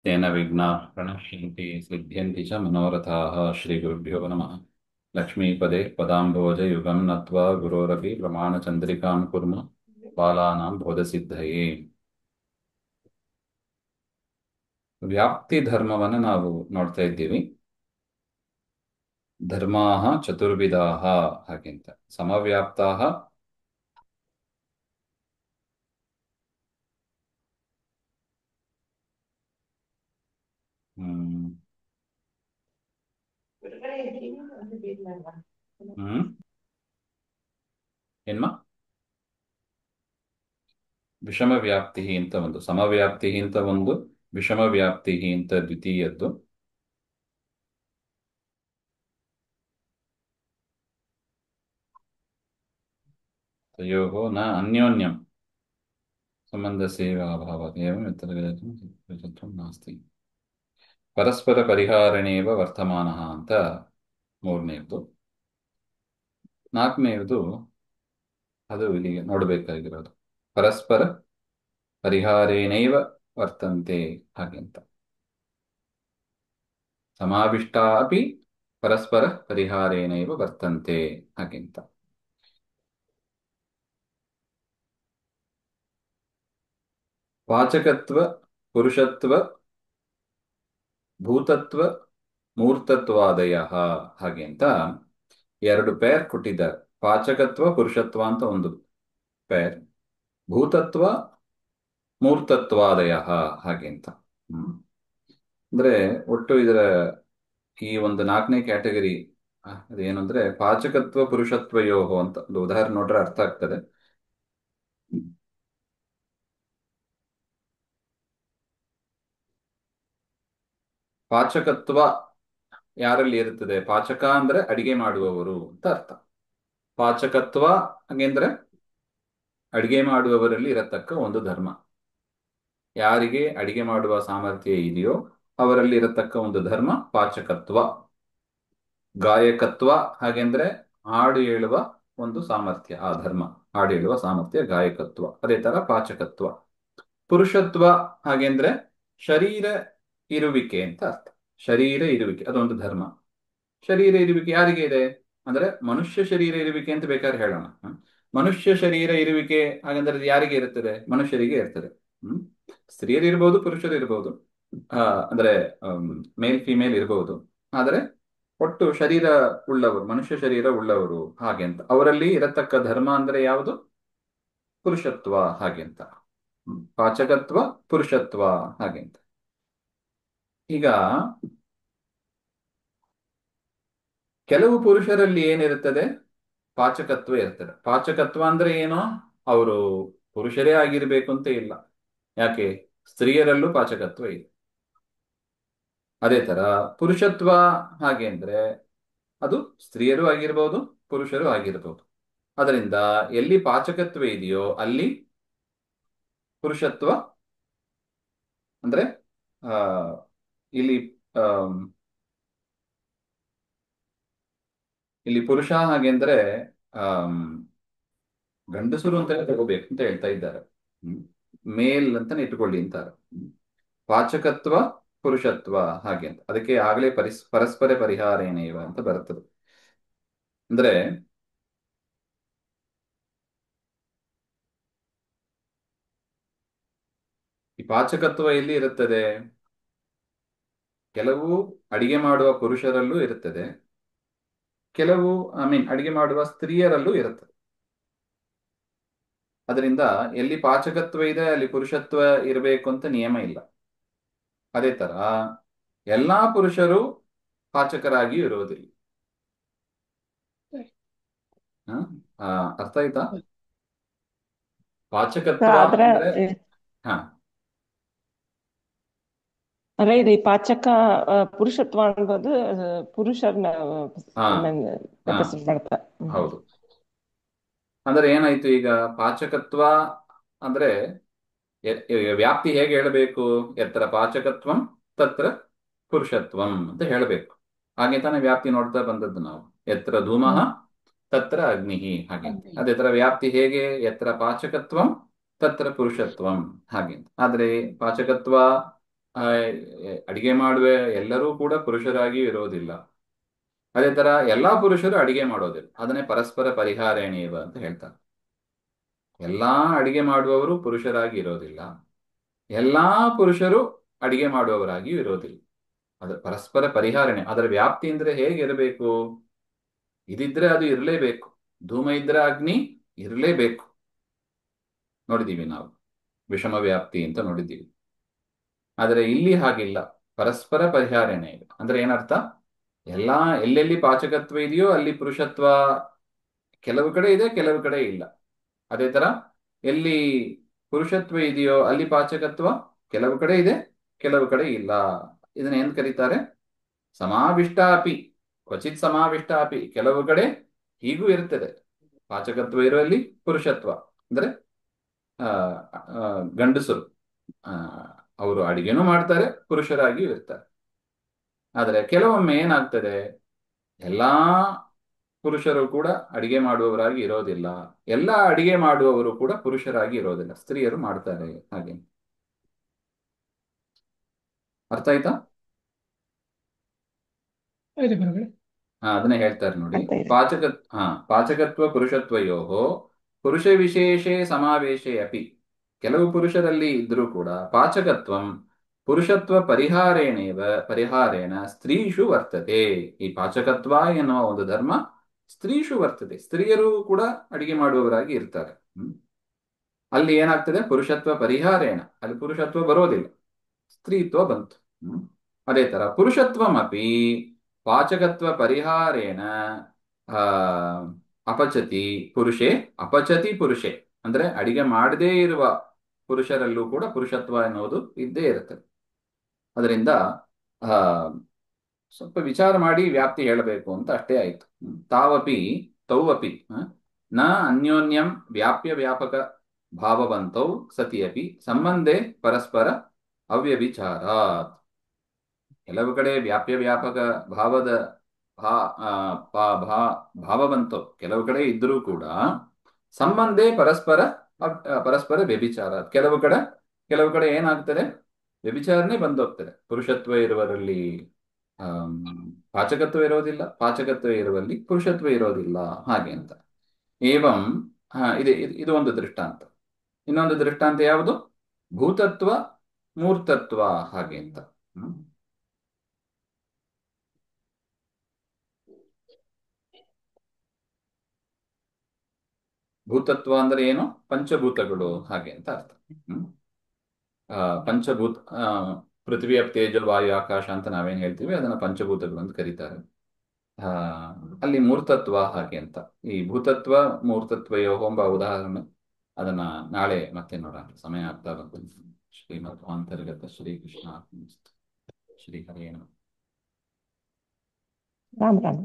तेन विघ्नाः प्रणश्यन्ति सिद्ध्यन्ति च मनोरथाः। श्रीगुरुभ्यो नमः। लक्ष्मीपदे पदाम्भोजयुगं नत्वा गुरोरपि प्रमाणचन्द्रिकां कुर्मः बालानां बोधसिद्धये। ವ್ಯಾಪ್ತಿ ಧರ್ಮವನ್ನು ನಾವು ನೋಡ್ತಾ ಇದ್ದೀವಿ. ಧರ್ಮಾಃ ಚತುರ್ವಿಧಾಃ ಹಾಗೆಂತ ಸಮವ್ಯಾಪ್ತಾಃ ಹ್ಮ್ ಹ್ಮ್ ಏನ್ಮ ವಿಷಮ ವ್ಯಾಪ್ತಿ ಅಂತ ಒಂದು, ಸಮವ್ಯಾಪ್ತಿ ಅಂತ ಒಂದು, ವಿಷಮ ವ್ಯಾಪ್ತಿ ಅಂತ ದ್ವಿತೀಯದ್ದು. ತಯೋಃ ನ ಅನ್ಯೋನ್ಯಂ ಸಂಬಂಧಸ್ಯೈವ ಅಭಾವಾತ್ ಏವಂ ಯತ್ರ ನಾಸ್ತಿ ಪರಸ್ಪರ ಪರಿಹಾರಣೇವ ವರ್ತಮಾನಃ ಅಂತ ಮೂರನೇದ್ದು. ನಾಲ್ಕನೇದು ಅದು ಇಲ್ಲಿಗೆ ನೋಡಬೇಕಾಗಿರೋದು, ಪರಸ್ಪರ ಪರಿಹಾರೇಣೈವ ವರ್ತಂತೆ ಹಾಗೆಂತ. ಸಮಾವಿಷ್ಟಾ ಅಪಿ ಪರಸ್ಪರ ಪರಿಹಾರೇಣೈವ ವರ್ತಂತೆ ಹಾಗೆಂತ. ವಾಚಕತ್ವ, ಪುರುಷತ್ವ, ಭೂತತ್ವ, ಮೂರ್ತತ್ವಾದಯ ಹಾಗೆ ಅಂತ ಎರಡು ಪೇರ್ ಕೊಟ್ಟಿದ್ದಾರೆ. ವಾಚಕತ್ವ ಪುರುಷತ್ವ ಅಂತ ಒಂದು ಪೇರ್, ಭೂತತ್ವ ಮೂರ್ತತ್ವಾದಯ ಹಾಗೆ ಅಂತ. ಅಂದ್ರೆ ಒಟ್ಟು ಇದರ ಈ ಒಂದು ನಾಲ್ಕನೇ ಕ್ಯಾಟಗರಿ ಅದೇನು ಅಂದ್ರೆ ಪಾಚಕತ್ವ ಪುರುಷತ್ವ ಯೋಹೋ ಅಂತ ಒಂದು ಉದಾಹರಣೆ ನೋಡ್ರೆ ಅರ್ಥ ಆಗ್ತದೆ. ಪಾಚಕತ್ವ ಯಾರಲ್ಲಿ ಇರುತ್ತದೆ? ಪಾಚಕ ಅಂದ್ರೆ ಅಡಿಗೆ ಮಾಡುವವರು ಅಂತ ಅರ್ಥ. ಪಾಚಕತ್ವ ಹಾಗೆಂದ್ರೆ ಅಡಿಗೆ ಮಾಡುವವರಲ್ಲಿ ಇರತಕ್ಕ ಒಂದು ಧರ್ಮ. ಯಾರಿಗೆ ಅಡಿಗೆ ಮಾಡುವ ಸಾಮರ್ಥ್ಯ ಇದೆಯೋ ಅವರಲ್ಲಿ ಇರತಕ್ಕ ಒಂದು ಧರ್ಮ ಪಾಚಕತ್ವ. ಗಾಯಕತ್ವ ಹಾಗೆಂದ್ರೆ ಹಾಡು ಹೇಳುವ ಒಂದು ಸಾಮರ್ಥ್ಯ, ಆ ಧರ್ಮ ಹಾಡು ಹೇಳುವ ಸಾಮರ್ಥ್ಯ ಗಾಯಕತ್ವ. ಅದೇ ತರ ಪಾಚಕತ್ವ. ಪುರುಷತ್ವ ಹಾಗೆಂದ್ರೆ ಶರೀರ ಇರುವಿಕೆ ಅಂತ ಅರ್ಥ. ಶರೀರ ಇರುವಿಕೆ ಅದೊಂದು ಧರ್ಮ. ಶರೀರ ಇರುವಿಕೆ ಯಾರಿಗೆ ಇದೆ ಅಂದ್ರೆ ಮನುಷ್ಯ ಶರೀರ ಇರುವಿಕೆ ಅಂತ ಬೇಕಾದ್ರೆ ಹೇಳೋಣ. ಮನುಷ್ಯ ಶರೀರ ಇರುವಿಕೆ ಹಾಗಂದ್ರೆ ಅದು ಯಾರಿಗೆ ಇರುತ್ತದೆ? ಮನುಷ್ಯರಿಗೆ ಇರ್ತದೆ. ಸ್ತ್ರೀಯರು ಇರ್ಬೋದು, ಪುರುಷರು ಇರ್ಬೋದು, ಅಂದ್ರೆ ಮೇಲ್ ಫಿಮೇಲ್ ಇರಬಹುದು. ಆದರೆ ಒಟ್ಟು ಶರೀರ ಉಳ್ಳವರು, ಮನುಷ್ಯ ಶರೀರ ಉಳ್ಳವರು ಹಾಗೆ ಅಂತ ಅವರಲ್ಲಿ ಇರತಕ್ಕ ಧರ್ಮ ಅಂದ್ರೆ ಯಾವುದು? ಪುರುಷತ್ವ ಹಾಗೆ ಅಂತ. ಪಾಚಕತ್ವ ಪುರುಷತ್ವ ಹಾಗೆ ಅಂತ. ಈಗ ಕೆಲವು ಪುರುಷರಲ್ಲಿ ಏನಿರುತ್ತದೆ? ಪಾಚಕತ್ವ ಇರ್ತದೆ. ಪಾಚಕತ್ವ ಅಂದ್ರೆ ಏನೋ ಅವರು ಪುರುಷರೇ ಆಗಿರ್ಬೇಕು ಅಂತ ಇಲ್ಲ. ಯಾಕೆ? ಸ್ತ್ರೀಯರಲ್ಲೂ ಪಾಚಕತ್ವ ಇದೆ. ಅದೇ ತರ ಪುರುಷತ್ವ ಹಾಗೆ ಅಂದ್ರೆ ಅದು ಸ್ತ್ರೀಯರು ಆಗಿರ್ಬೋದು, ಪುರುಷರು ಆಗಿರ್ಬೋದು. ಅದರಿಂದ ಎಲ್ಲಿ ಪಾಚಕತ್ವ ಇದೆಯೋ ಅಲ್ಲಿ ಪುರುಷತ್ವ ಅಂದ್ರೆ ಆ ಇಲ್ಲಿ ಇಲ್ಲಿ ಪುರುಷ ಹಾಗೆಂದ್ರೆ ಗಂಡಸರು ಅಂತ ತಗೋಬೇಕು ಅಂತ ಹೇಳ್ತಾ ಇದ್ದಾರೆ. ಮೇಲ್ ಅಂತಾನೆ ಇಟ್ಕೊಳ್ಳಿ ಅಂತಾರೆ. ವಾಚಕತ್ವ ಪುರುಷತ್ವ ಹಾಗೆ ಅಂತ. ಅದಕ್ಕೆ ಆಗ್ಲೇ ಪರಸ್ಪರ ಪರಿಹಾರೇನೇವ ಅಂತ ಬರುತ್ತದೆ. ಅಂದ್ರೆ ಈ ಪಾಚಕತ್ವ ಎಲ್ಲಿ ಇರುತ್ತದೆ? ಕೆಲವು ಅಡಿಗೆ ಮಾಡುವ ಪುರುಷರಲ್ಲೂ ಇರುತ್ತದೆ, ಕೆಲವು ಅಡಿಗೆ ಮಾಡುವ ಸ್ತ್ರೀಯರಲ್ಲೂ ಇರುತ್ತದೆ. ಅದರಿಂದ ಎಲ್ಲಿ ಪಾಚಕತ್ವ ಇದೆ ಅಲ್ಲಿ ಪುರುಷತ್ವ ಇರಬೇಕು ಅಂತ ನಿಯಮ ಇಲ್ಲ. ಅದೇ ತರ ಎಲ್ಲಾ ಪುರುಷರು ಪಾಚಕರಾಗಿ ಇರುವುದಿಲ್ಲ. ಅರ್ಥ ಆಯ್ತಾ? ಪಾಚಕತ್ವ ಆದ್ರೆ ಅಂದ್ರೆ ಹ ಅಲ್ಲ ಇದು ಈ ಪಾಚಕ ಪುರುಷತ್ವ ಅನ್ನೋದು ಪುರುಷರನ್ನ ಹಾ ಹಾ ರೆಪ್ರೆಸೆಂಟ್ ಮಾಡ್ತಾ. ಹೌದು. ಅಂದ್ರೆ ಏನಾಯ್ತು ಈಗ? ಪಾಚಕತ್ವ ಅಂದ್ರೆ ವ್ಯಾಪ್ತಿ ಹೇಗೆ ಹೇಳಬೇಕು? ಎತ್ತರ ಪಾಚಕತ್ವಂ ತತ್ರ ಪುರುಷತ್ವಂ ಅಂತ ಹೇಳಬೇಕು. ಹಾಗೆ ತಾನೇ ವ್ಯಾಪ್ತಿ ನೋಡ್ತಾ ಬಂದದ್ದು ನಾವು. ಎತ್ತರ ಧೂಮಃ ತತ್ರ ಅಗ್ನಿ ಹಾಗೆ. ಅದೇ ತರ ವ್ಯಾಪ್ತಿ ಹೇಗೆ? ಎತ್ತರ ಪಾಚಕತ್ವಂ ತತ್ರ ಪುರುಷತ್ವಂ ಹಾಗೆ. ಆದ್ರೆ ಪಾಚಕತ್ವ ಆ, ಅಡಿಗೆ ಮಾಡುವ ಎಲ್ಲರೂ ಕೂಡ ಪುರುಷರಾಗಿ ಇರೋದಿಲ್ಲ. ಅದೇ ತರ ಎಲ್ಲಾ ಪುರುಷರು ಅಡಿಗೆ ಮಾಡೋದಿಲ್ಲ. ಅದನ್ನೇ ಪರಸ್ಪರ ಪರಿಹಾರೇಣೇವ ಅಂತ ಹೇಳ್ತಾರೆ. ಎಲ್ಲಾ ಅಡಿಗೆ ಮಾಡುವವರು ಪುರುಷರಾಗಿ ಇರೋದಿಲ್ಲ, ಎಲ್ಲಾ ಪುರುಷರು ಅಡಿಗೆ ಮಾಡುವವರಾಗಿಯೂ ಇರೋದಿಲ್ಲ. ಅದು ಪರಸ್ಪರ ಪರಿಹಾರಣೆ. ಅದರ ವ್ಯಾಪ್ತಿ ಅಂದ್ರೆ ಹೇಗಿರಬೇಕು? ಇದಿದ್ರೆ ಅದು ಇರಲೇಬೇಕು. ಧೂಮ ಇದ್ರೆ ಅಗ್ನಿ ಇರಲೇಬೇಕು. ನೋಡಿದೀವಿ ನಾವು, ವಿಷಮ ವ್ಯಾಪ್ತಿ ಅಂತ ನೋಡಿದ್ದೀವಿ. ಆದರೆ ಇಲ್ಲಿ ಹಾಗಿಲ್ಲ, ಪರಸ್ಪರ ಪರಿಹಾರಣೆ ಇದೆ. ಅಂದ್ರೆ ಏನರ್ಥ? ಎಲ್ಲಾ ಎಲ್ಲೆಲ್ಲಿ ಪಾಚಕತ್ವ ಇದೆಯೋ ಅಲ್ಲಿ ಪುರುಷತ್ವ ಕೆಲವು ಕಡೆ ಇದೆ, ಕೆಲವು ಕಡೆ ಇಲ್ಲ. ಅದೇ ತರ ಎಲ್ಲಿ ಪುರುಷತ್ವ ಇದೆಯೋ ಅಲ್ಲಿ ಪಾಚಕತ್ವ ಕೆಲವು ಕಡೆ ಇದೆ, ಕೆಲವು ಕಡೆ ಇಲ್ಲ. ಇದನ್ನ ಏನ್ ಕರೀತಾರೆ? ಸಮಾವಿಷ್ಟ ಅಪಿ, ಕ್ವಚಿತ್ ಸಮಾವಿಷ್ಟ ಅಪಿ. ಕೆಲವು ಕಡೆ ಹೀಗೂ ಇರ್ತದೆ, ಪಾಚಕತ್ವ ಇರುವಲ್ಲಿ ಪುರುಷತ್ವ ಅಂದ್ರೆ ಆ ಆ, ಗಂಡಸರು ಆ ಅವರು ಅಡಿಗೆನೂ ಮಾಡ್ತಾರೆ, ಪುರುಷರಾಗಿಯೂ ಇರ್ತಾರೆ. ಆದರೆ ಕೆಲವೊಮ್ಮೆ ಏನಾಗ್ತದೆ, ಎಲ್ಲಾ ಪುರುಷರು ಕೂಡ ಅಡಿಗೆ ಮಾಡುವವರಾಗಿ ಇರೋದಿಲ್ಲ, ಎಲ್ಲ ಅಡಿಗೆ ಮಾಡುವವರು ಕೂಡ ಪುರುಷರಾಗಿ ಇರೋದಿಲ್ಲ, ಸ್ತ್ರೀಯರು ಮಾಡ್ತಾರೆ. ಹಾಗೆ ಅರ್ಥ ಆಯ್ತಾ? ಆಯ್ತು ಗುರುಗಳೇ. ಅದನ್ನೇ ಹೇಳ್ತಾರೆ ನೋಡಿ. ಅರ್ಥ ಇದೆ. ಪಾಚಕತ್ವ ಪುರುಷತ್ವಯೋ ಪುರುಷ ವಿಶೇಷೇ ಸಮಾವೇಶೇ ಅಪಿ. ಕೆಲವು ಪುರುಷರಲ್ಲಿ ಇದ್ರೂ ಕೂಡ ಪಾಚಕತ್ವಂ ಪುರುಷತ್ವ ಪರಿಹಾರೇಣ ಸ್ತ್ರೀಷು ವರ್ತತೆ. ಈ ಪಾಚಕತ್ವ ಎನ್ನುವ ಒಂದು ಧರ್ಮ ಸ್ತ್ರೀಷು ವರ್ತತೆ. ಸ್ತ್ರೀಯರು ಕೂಡ ಅಡಿಗೆ ಮಾಡುವವರಾಗಿ ಇರ್ತಾರೆ. ಅಲ್ಲಿ ಏನಾಗ್ತದೆ? ಪುರುಷತ್ವ ಪರಿಹಾರೇಣ, ಅಲ್ಲಿ ಪುರುಷತ್ವ ಬರೋದಿಲ್ಲ, ಸ್ತ್ರೀತ್ವ ಬಂತು. ಅದೇ ತರ ಪುರುಷತ್ವಮಪಿ ಪಾಚಕತ್ವ ಪರಿಹಾರೇಣ ಆ ಅಪಚತಿ ಪುರುಷೇ ಅಪಚತಿ ಪುರುಷೇ. ಅಂದ್ರೆ ಅಡಿಗೆ ಮಾಡದೇ ಇರುವ ಪುರುಷರಲ್ಲೂ ಕೂಡ ಪುರುಷತ್ವ ಎನ್ನುವುದು ಇದ್ದೇ ಇರುತ್ತದೆ. ಅದರಿಂದ ಆ ಸ್ವಲ್ಪ ವಿಚಾರ ಮಾಡಿ ವ್ಯಾಪ್ತಿ ಹೇಳಬೇಕು ಅಂತ ಅಷ್ಟೇ ಆಯ್ತು. ತಾವಪಿ ತೌವಪಿ ನ ಅನ್ಯೋನ್ಯಂ ವ್ಯಾಪ್ಯ ವ್ಯಾಪಕ ಭಾವವಂತೌ ಸತಿಯಪಿ ಸಂಬಂಧೆ ಪರಸ್ಪರ ಅವ್ಯಭಿಚಾರಾತ್. ಕೆಲವು ಕಡೆ ವ್ಯಾಪ್ಯ ವ್ಯಾಪಕ ಭಾವದ ಭಾವವಂತವು ಕೆಲವು ಕಡೆ ಇದ್ರೂ ಕೂಡ ಸಂಬಂಧೆ ಪರಸ್ಪರ ವ್ಯಭಿಚಾರ. ಕೆಲವು ಕಡೆ ಏನಾಗ್ತದೆ, ವ್ಯಭಿಚಾರನೇ ಬಂದೋಗ್ತದೆ. ಪುರುಷತ್ವ ಇರುವರಲ್ಲಿ ಪಾಚಕತ್ವ ಇರೋದಿಲ್ಲ, ಪಾಚಕತ್ವ ಇರುವಲ್ಲಿ ಪುರುಷತ್ವ ಇರೋದಿಲ್ಲ, ಹಾಗೆ ಅಂತ. ಏವಂ ಇದು ಒಂದು ದೃಷ್ಟಾಂತ. ಇನ್ನೊಂದು ದೃಷ್ಟಾಂತ ಯಾವುದು? ಭೂತತ್ವ ಮೂರ್ತತ್ವ, ಹಾಗೆ ಅಂತ. ಭೂತತ್ವ ಅಂದ್ರೆ ಏನು? ಪಂಚಭೂತಗಳು, ಹಾಗೆ ಅಂತ ಅರ್ಥ. ಪಂಚಭೂತ ಪೃಥ್ವಿ ಅಪ್ ತೇಜ ವಾಯು ಆಕಾಶ ಅಂತ ನಾವೇನ್ ಹೇಳ್ತೀವಿ ಅದನ್ನ ಪಂಚಭೂತಗಳು ಅಂತ ಕರೀತಾರೆ. ಅಲ್ಲಿ ಮೂರ್ತತ್ವ, ಹಾಗೆ ಅಂತ. ಈ ಭೂತತ್ವ ಮೂರ್ತತ್ವ ಎಂಬ ಉದಾಹರಣೆ ಅದನ್ನ ನಾಳೆ ಮತ್ತೆ ನೋಡೋಣ, ಸಮಯ ಆಗ್ತಾ ಬಂತು. ಶ್ರೀಮದ್ ಅಂತರ್ಗತ ಶ್ರೀಕೃಷ್ಣ ಶ್ರೀ ಹರೇಣ. ರಾಮ್ ರಾಮ್.